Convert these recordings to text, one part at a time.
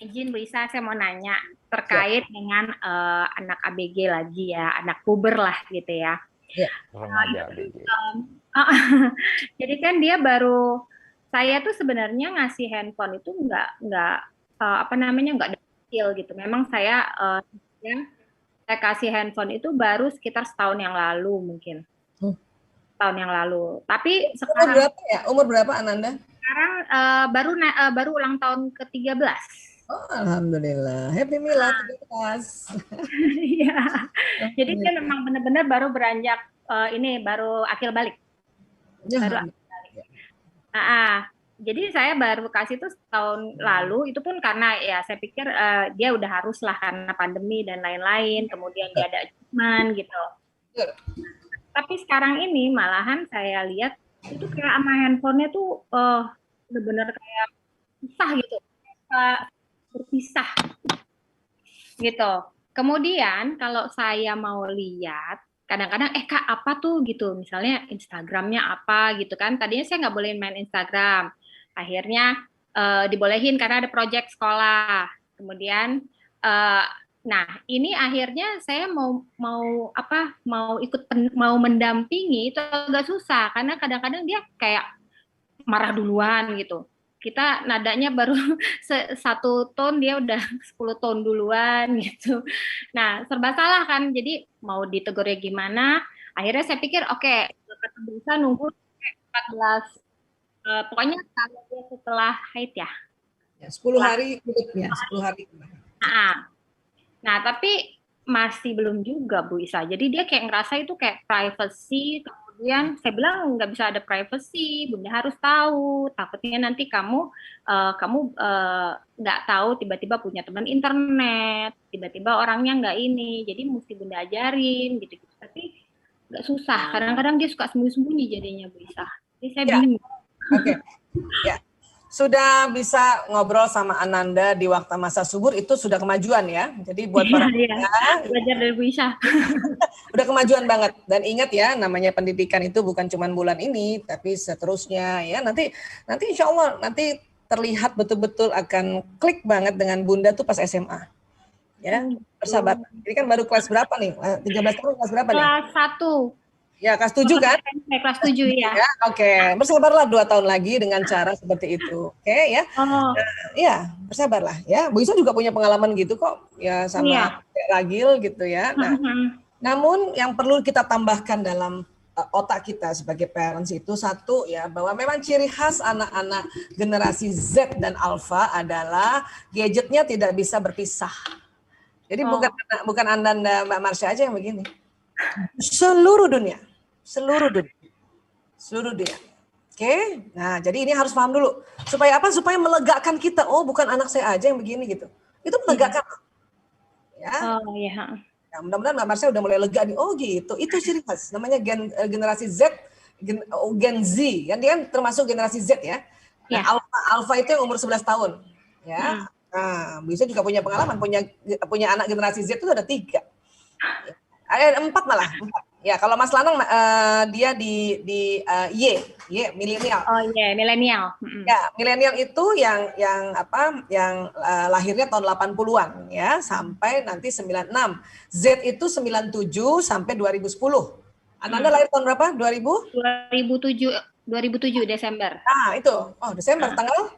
Izin Bu Isa, saya mau nanya terkait dengan anak ABG lagi ya, anak puber lah gitu ya. Ya. Remaja BG. Jadi kan dia baru, saya tuh sebenarnya ngasih handphone itu nggak apa namanya nggak detil gitu. Memang ya, saya kasih handphone itu baru sekitar setahun yang lalu mungkin, tahun yang lalu. Tapi Umur sekarang berapa ya? Umur berapa Ananda? baru ulang tahun ke-13. Oh, alhamdulillah. Happy Milad 13. Iya. Jadi dia memang benar-benar baru beranjak ini baru akil balik. Ya, Baru akil balik. Jadi saya baru kasih itu setahun lalu, itu pun karena ya saya pikir dia udah harus lah karena pandemi dan lain-lain, kemudian dia ada achievement gitu. Tapi sekarang ini malahan saya lihat itu kayak sama handphonenya tuh benar-benar kayak pisah gitu, berpisah gitu. Kemudian kalau saya mau lihat, kadang-kadang Kak apa tuh gitu, misalnya Instagramnya apa gitu kan. Tadinya saya nggak boleh main Instagram, akhirnya dibolehin karena ada project sekolah. Kemudian nah ini akhirnya saya mau mendampingi itu agak susah karena kadang-kadang dia kayak marah duluan gitu. Kita nadanya baru satu ton, dia udah 10 ton duluan gitu. Nah, serba salah kan. Jadi mau ditegurnya gimana? Akhirnya saya pikir oke, kata bisa nunggu 14 pokoknya kalau dia setelah haid ya. Ya, 10 hari kulitnya, 10 hari. Nah, tapi masih belum juga Bu Isa. Jadi dia kayak ngerasa itu kayak privacy. Kemudian saya bilang nggak bisa ada privacy, Bunda harus tahu. Takutnya nanti kamu nggak tahu tiba-tiba punya teman internet, tiba-tiba orangnya nggak ini. Jadi mesti Bunda ajarin gitu. Tapi nggak susah. Kadang-kadang dia suka sembunyi-sembunyi jadinya Bu Isa. Jadi saya bingung. Oke. Ya. Sudah bisa ngobrol sama Ananda di waktu masa subur itu sudah kemajuan ya. Jadi buat para belajar dari Bu Isha. Udah kemajuan banget. Dan ingat ya, namanya pendidikan itu bukan cuma bulan ini, tapi seterusnya ya. Nanti insya Allah nanti terlihat betul-betul akan klik banget dengan Bunda tuh pas SMA. Ya, bersahabat. Jadi kan baru kelas berapa nih? 13 tahun kelas berapa nih? Kelas 1. Ya, kelas 7 kan? Kelas 7 ya. Ya, oke. Bersabarlah 2 tahun lagi dengan cara seperti itu. Oke ya. Ya, bersabarlah ya. Bu Isa juga punya pengalaman gitu kok ya sama Ragil gitu ya. Nah, namun yang perlu kita tambahkan dalam otak kita sebagai parents itu satu ya, bahwa memang ciri khas anak-anak generasi Z dan Alpha adalah gadgetnya tidak bisa berpisah. Jadi bukan Anda Mbak Marsha aja yang begini. Seluruh dunia. Oke, nah jadi ini harus paham dulu. Supaya apa? Supaya melegakan kita. Oh, bukan anak saya aja yang begini gitu. Itu melegakan. Ya. Oh iya. Ya, mudah-mudahan Mbak Marsha udah mulai lega nih. Oh gitu. Itu ciri khas. Namanya generasi Z, Gen Z. Kan dia kan termasuk generasi Z ya. Nah, Alpha itu yang umur 11 tahun. Ya. Nah, bisa juga punya pengalaman. Punya anak generasi Z itu ada 3. Ada 4 malah. 4. Ya, kalau Mas Lanang dia di Y milenial. Oh iya, milenial. Ya, milenial itu yang lahirnya tahun 80-an ya, sampai nanti 96. Z itu 97 sampai 2010. Ananda lahir tahun berapa? 2007 Desember. Nah, itu. Oh, Desember tanggal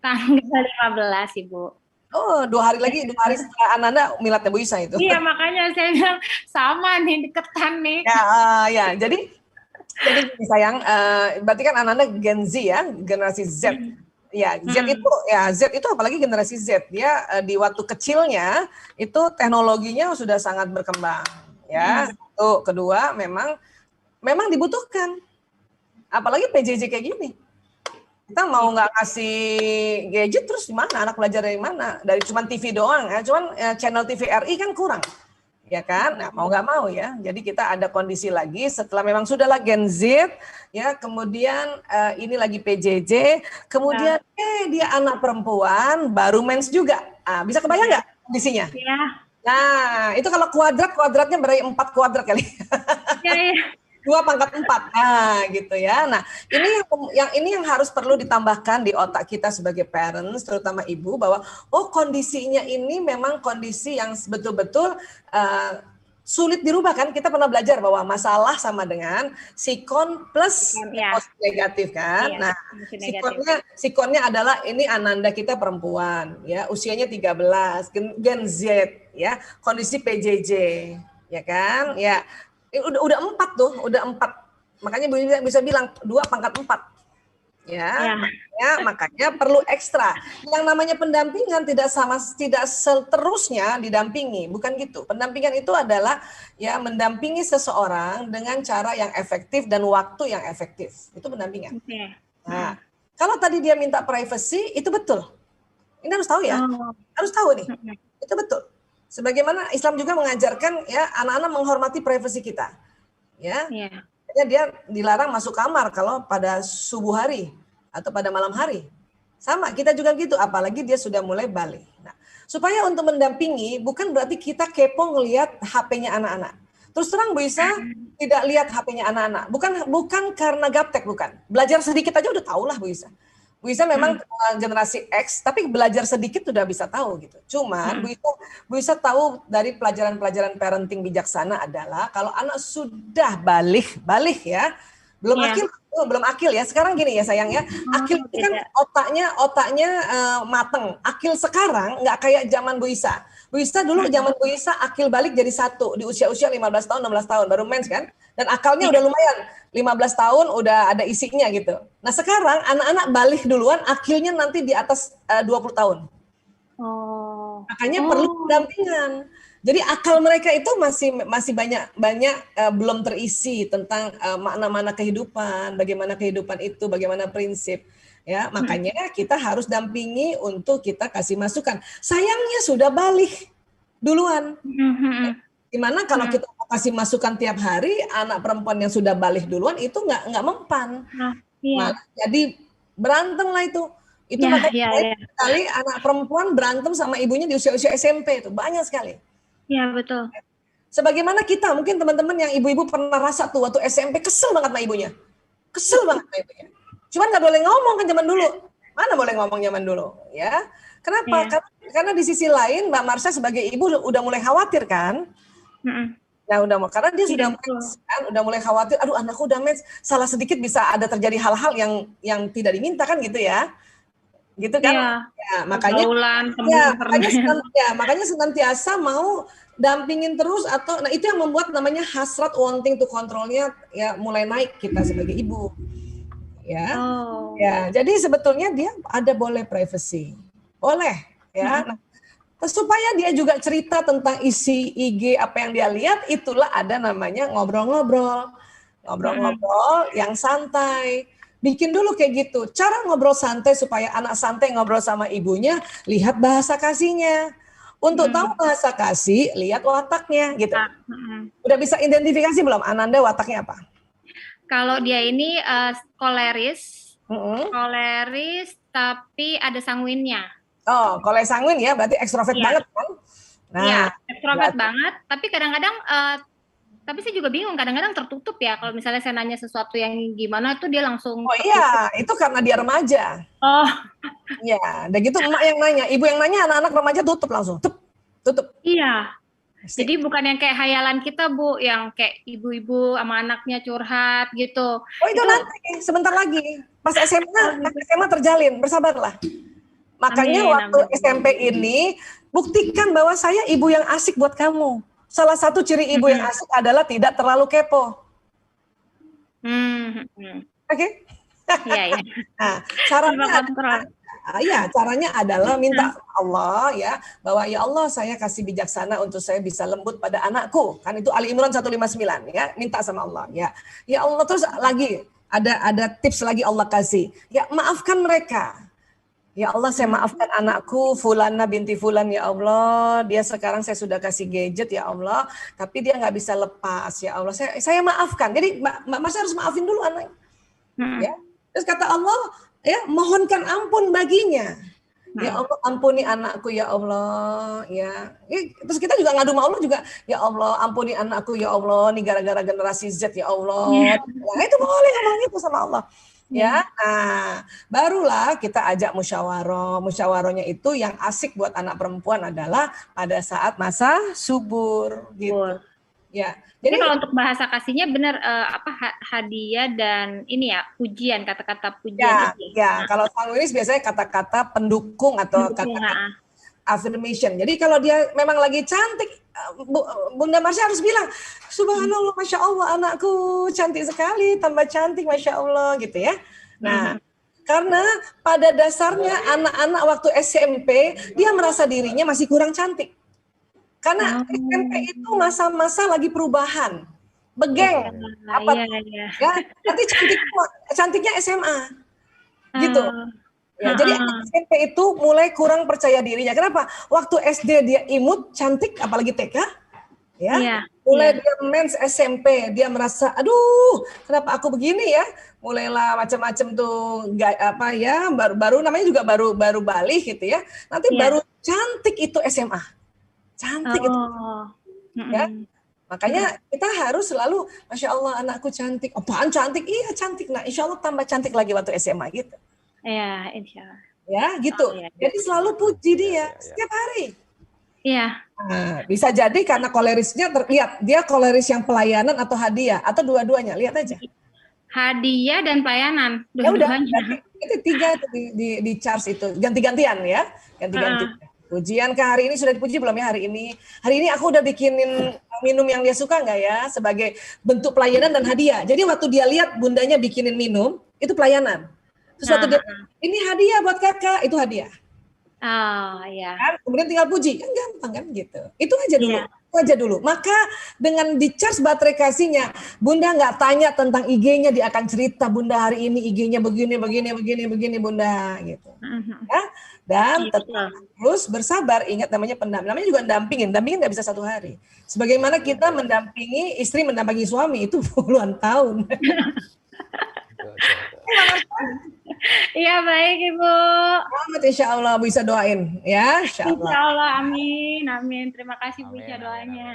15 Ibu. Oh, 2 hari setelah Ananda miladnya Bu Isa itu. Iya, makanya saya bilang sama nih, deketan nih. Ya, jadi sayang, berarti kan Ananda Gen Z ya, generasi Z. Ya, Z itu apalagi generasi Z, dia di waktu kecilnya itu teknologinya sudah sangat berkembang. Ya, satu, kedua memang dibutuhkan. Apalagi PJJ kayak gini. Kita mau nggak kasih gadget terus gimana? Anak belajar dari mana? Dari cuman TV doang ya, cuman channel TVRI kan kurang, ya kan? Nah, mau nggak mau ya. Jadi kita ada kondisi lagi setelah memang sudahlah Gen Z, ya kemudian ini lagi PJJ, kemudian dia anak perempuan baru mens juga. Bisa kebayang nggak kondisinya? Iya. Nah, itu kalau kuadratnya berarti 4 kuadrat kali. Iya. 2/4. Nah, gitu ya. Nah, ini yang harus perlu ditambahkan di otak kita sebagai parents, terutama ibu, bahwa kondisinya ini memang kondisi yang betul-betul sulit dirubah kan. Kita pernah belajar bahwa masalah sama dengan sikon plus emosi negatif kan. Iya, nah, sikonnya adalah ini Ananda kita perempuan ya, usianya 13, Gen Z ya, kondisi PJJ ya kan. Ya, udah 4 tuh, udah 4. Makanya bisa bilang 2/4. Ya, makanya perlu ekstra. Yang namanya pendampingan tidak seterusnya didampingi, bukan gitu. Pendampingan itu adalah ya mendampingi seseorang dengan cara yang efektif dan waktu yang efektif. Itu pendampingan. Nah, kalau tadi dia minta privacy, itu betul. Ini harus tahu ya. Harus tahu nih. Itu betul. Sebagaimana Islam juga mengajarkan ya anak-anak menghormati privasi kita. Ya. Dia dilarang masuk kamar kalau pada subuh hari atau pada malam hari. Sama, kita juga gitu, apalagi dia sudah mulai balik. Nah, supaya untuk mendampingi bukan berarti kita kepo ngelihat HP-nya anak-anak. Terus terang Bu Isa tidak lihat HP-nya anak-anak. Bukan karena gaptek, bukan. Belajar sedikit aja udah tahu lah Bu Isa. Bu Isa memang generasi X, tapi belajar sedikit sudah bisa tahu gitu. Cuman Bu Isa tahu dari pelajaran-pelajaran parenting bijaksana adalah kalau anak sudah balik ya, belum akil ya. Sekarang gini ya sayang ya, akil itu kan otaknya mateng. Akil sekarang nggak kayak zaman Bu Isa. Bu Isa dulu zaman Bu Isa akil balik jadi 1 di usia-usia 15 tahun, 16 tahun baru mens kan. Dan akalnya udah lumayan, 15 tahun udah ada isinya gitu. Nah sekarang anak-anak balik duluan, akilnya nanti di atas 20 tahun. Makanya perlu pendampingan. Jadi akal mereka itu masih banyak belum terisi tentang makna-makna kehidupan, bagaimana kehidupan itu, bagaimana prinsip. Ya, makanya kita harus dampingi untuk kita kasih masukan. Sayangnya sudah balik duluan. Gimana kalau kita kasih masukan tiap hari, anak perempuan yang sudah balik duluan itu nggak mempan. Jadi berantem lah itu. Itu makanya sekali anak perempuan berantem sama ibunya di usia-usia SMP itu banyak sekali. Iya betul. Sebagaimana kita mungkin teman-teman yang ibu-ibu pernah rasa tuh waktu SMP kesel banget sama ibunya, Cuman nggak boleh ngomong kan zaman dulu. Mana boleh ngomong zaman dulu, ya? Kenapa? Karena di sisi lain Mbak Marsha sebagai ibu udah mulai khawatir kan? Nah, karena dia udah mulai khawatir. Aduh, anakku udah mens, salah sedikit bisa ada terjadi hal-hal yang tidak diminta kan gitu ya? Gitu kan? Makanya senantiasa mau dampingin terus atau itu yang membuat namanya hasrat wanting to controlnya ya mulai naik kita sebagai ibu. Ya. Jadi sebetulnya dia ada boleh privacy. Boleh ya. Supaya dia juga cerita tentang isi IG apa yang dia lihat, itulah ada namanya ngobrol-ngobrol yang santai. Bikin dulu kayak gitu. Cara ngobrol santai supaya anak santai ngobrol sama ibunya, lihat bahasa kasihnya. Untuk tahu bahasa kasih, lihat wataknya gitu. Udah bisa identifikasi belum Ananda wataknya apa? Kalau dia ini koleris tapi ada sanguinnya. Oh, kalau sanguin ya berarti ekstrovert banget kan? Nah, ekstrovert banget, tapi kadang-kadang tapi saya juga bingung, kadang-kadang tertutup ya kalau misalnya saya nanya sesuatu yang gimana itu dia langsung itu karena dia remaja. Ya, udah gitu emak yang nanya, ibu yang nanya, anak-anak remaja tutup langsung. Tutup. Iya. Jadi bukan yang kayak hayalan kita Bu, yang kayak ibu-ibu sama anaknya curhat gitu. Itu nanti sebentar lagi. Pas SMA terjalin, bersabarlah. Makanya waktu SMP ini buktikan bahwa saya ibu yang asik buat kamu. Salah satu ciri ibu yang asik adalah tidak terlalu kepo. Oke? Iya. Nah, caranya adalah minta Allah ya, bahwa ya Allah saya kasih bijaksana untuk saya bisa lembut pada anakku. Kan itu Ali Imran 159 ya, minta sama Allah ya. Ya Allah, terus lagi ada tips lagi Allah kasih. Ya maafkan mereka. Ya Allah, saya maafkan anakku Fulana binti Fulan ya Allah. Dia sekarang saya sudah kasih gadget ya Allah, tapi dia nggak bisa lepas ya Allah. Saya maafkan. Jadi Mbak Marsha harus maafin dulu anak. Ya. Terus kata Allah, ya mohonkan ampun baginya. Ya Allah ampuni anakku ya Allah ya. Terus kita juga ngadu sama Allah juga, ya Allah ampuni anakku ya Allah, nih gara-gara generasi Z ya Allah. Nah, itu boleh ngomong itu sama Allah. Ya, nah barulah kita ajak musyawarah. Musyawarahnya itu yang asik buat anak perempuan adalah pada saat masa subur gitu. Ya. Jadi kalau untuk bahasa kasihnya benar hadiah dan ini ya pujian, kata-kata pujian itu. Ya, kalau sanguinis biasanya kata-kata pendukung atau kata-kata affirmation. Jadi kalau dia memang lagi cantik, Bunda Marsha harus bilang, subhanallah, masya Allah, anakku cantik sekali, tambah cantik, masya Allah, gitu ya. Nah, karena pada dasarnya anak-anak waktu SMP dia merasa dirinya masih kurang cantik. Karena SMP itu masa-masa lagi perubahan, begeng, ya, nanti cantiknya SMA, gitu. Ya, jadi SMP itu mulai kurang percaya dirinya. Kenapa? Waktu SD dia imut, cantik, apalagi TK, ya. Mulai dia mens SMP, dia merasa, aduh, kenapa aku begini ya? Mulailah macam-macam tuh, apa ya? Baru namanya juga baru balik gitu ya. Nanti baru cantik itu SMA. Cantik itu. Ya. Makanya kita harus selalu, masya Allah anakku cantik. Apaan cantik? Iya cantik. Nah insya Allah tambah cantik lagi waktu SMA gitu. Iya, insya Allah. Ya gitu. Jadi selalu puji dia setiap hari. Iya. Nah, bisa jadi karena kolerisnya terlihat. Dia koleris yang pelayanan atau hadiah. Atau dua-duanya. Lihat aja. Hadiah dan pelayanan. Ya udah. Itu 3 di charge itu. Ganti-gantian ya. Ganti-gantian. Pujian ke hari ini sudah dipuji belum ya hari ini? Hari ini aku udah bikinin minum yang dia suka nggak ya? Sebagai bentuk pelayanan dan hadiah. Jadi waktu dia lihat bundanya bikinin minum, itu pelayanan. Terus waktu dia, ini hadiah buat kakak, itu hadiah. Oh iya. Kan? Kemudian tinggal puji, kan gampang kan gitu. Itu aja dulu. Itu aja dulu. Maka dengan di charge baterai kasihnya, Bunda nggak tanya tentang IG-nya, dia akan cerita Bunda hari ini IG-nya begini Bunda gitu. Ya? Dan tetap terus bersabar, ingat namanya pendamping, namanya juga dampingin nggak bisa 1 hari. Sebagaimana kita mendampingi istri mendampingi suami itu puluhan tahun. Iya baik Ibu. Selamat insya Allah bisa doain ya. Insya Allah amin. Terima kasih Bu doanya.